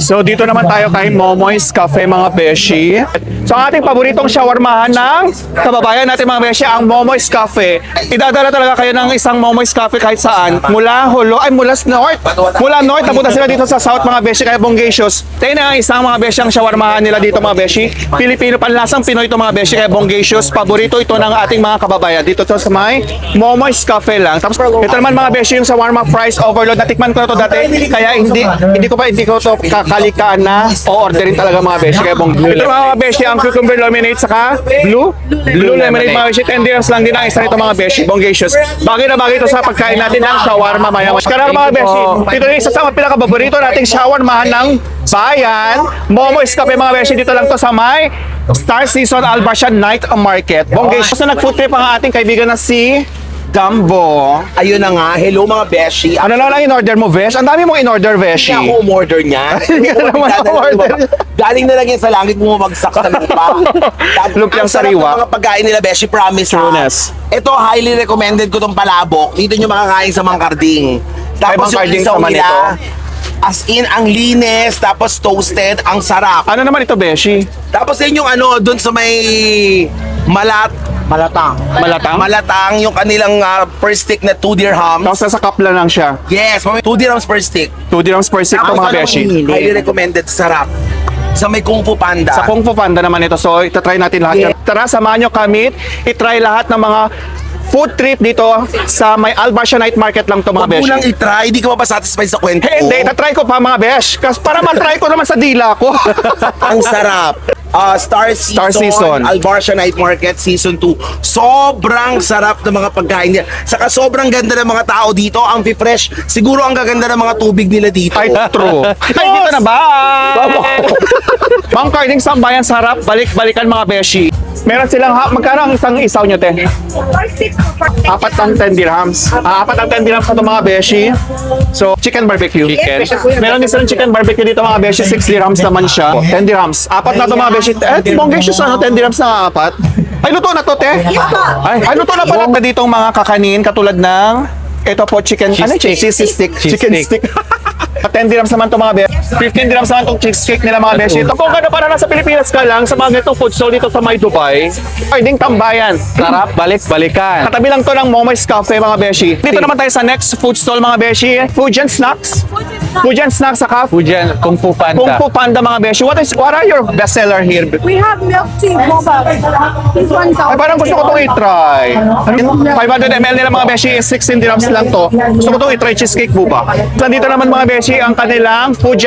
So dito naman tayo kay Momoy's Cafe mga beshi. So ang ating paboritong shawarmahan ng kababayan natin mga beshi, ang Momoy's Cafe. Idadala talaga kayo ng isang Momoy's Cafe kahit saan. Mula north. Mula north, napunta sila dito sa south mga beshi, kaya Bongacious. Tayo na ang isang mga beshi ang shawarmahan nila dito mga beshi. Pilipino, panlasang Pinoy ito mga beshi, kaya Bongacious. Paborito ito ng ating mga kababayan. Dito to sa may Momoy's Cafe lang. Tapos ito naman mga beshi, yung shawarma fries overload. Natikman ko na to dati, kaya hindi ko to kakalikaan na o-orderin talaga mga beshi, kaya Bongacious. Ito mga beshi, ang cucumber lemonade saka blue lemonade mga beshi. 10 dirhams lang din ang isa nito mga beshi, Bongacious. Bagay na bagay ito sa pagkain natin ng shawarma maya. Karang mga beshi, ito yung isa sa pinakapaborito nating shawarmahan ng bayan, Momoy's Cafe mga beshi. Dito lang to sa may Star Season Al Barshan Night Market. Bongacious na nag-food trip ang ating kaibigan na si Gambo. Ayun na nga, hello mga beshi. Ano lang in-order mo, Vesh? Ang dami mong in-order, Veshi. Hindi ako umorder niya. Hindi ka naman umorder. Galing na lang yan sa langit, bumabagsak sa lupa. Lumpiang Ang sarap sariwa. ng mga pagkain nila, beshi, promise Trueness. ha. Ito, highly recommended ko tong palabok. Dito nyo makakain sa Mangkarding. Tapos Mangkarding yung isaw naman nila, ito. as in, ang linis, tapos toasted, ang sarap. Ano naman ito, Beshi? Tapos yun yung ano, dun sa may Malatang. Malatang, yung kanilang per stick na 2 dirhams. Tapos nasa cup lang siya. Yes, 2 dirhams per stick. 2 dirhams per stick to mga Beshi. Highly recommended, sarap. Sa may Kung Fu Panda. Sa Kung Fu Panda naman ito. So, itatry natin lahat. Yeah. Tara, samahan nyo kami. Itry lahat ng mga food trip dito sa may Al Barshan Night Market lang to mga Huwag mo Beshi. lang i-try, di ka ba satisfied sa kwento ko? Hindi, itatry ko pa mga Besh. Kasi para matry ko naman sa dila ko. Ang sarap. Star Season, Al Barshan Night Market Season 2. Sobrang sarap ng mga pagkain niya. Saka sobrang ganda ng mga tao dito. Ang fresh. Siguro ang gaganda ng mga tubig nila dito. Ay, true. Ay, dito na ba? Mangkarding Sambayan, sarap. Balik-balikan mga Beshi. Meron silang, magkano ang isang isaw nyo, te? Apat ng 10 dirhams. Apat ng 10 dirhams na ito mga Beshi. So, chicken barbecue. Meron din silang chicken barbecue dito mga Beshi. 6 dirhams naman siya. 10 dirhams. Apat na ito mga Beshi. Bongacious ano, 10 dirhams na apat. Ay, luto na to, te? Ay, luto na pala. Ditong mga kakanin katulad ng ito po chicken, cheese stick. Chicken stick. 10 dirhams naman to mga beshi. 15 dirhams naman tong cheesecake nila mga beshi. Ito kung ano para nasa Pilipinas ka lang sa mga ganitong food stall dito sa may Dubai. Pwedeng tambayan. Sarap, balik-balikan. Katabi lang to ng Momoy's Cafe mga beshi. Dito naman tayo sa next food stall mga beshi. Fujian Snacks. Fujian Snacks saka Fujian, Kung Fu Panda. Kung Fu Panda mga beshi. What are your best seller here? We have milk tea, boba. This one's Ay, out. parang gusto ko itong i-try. 500 ml nila mga beshi is 16 dirhams lang to. Gusto ko itong i-try cheesecake buba. Nandito naman mga beshi ang kanilang Fujian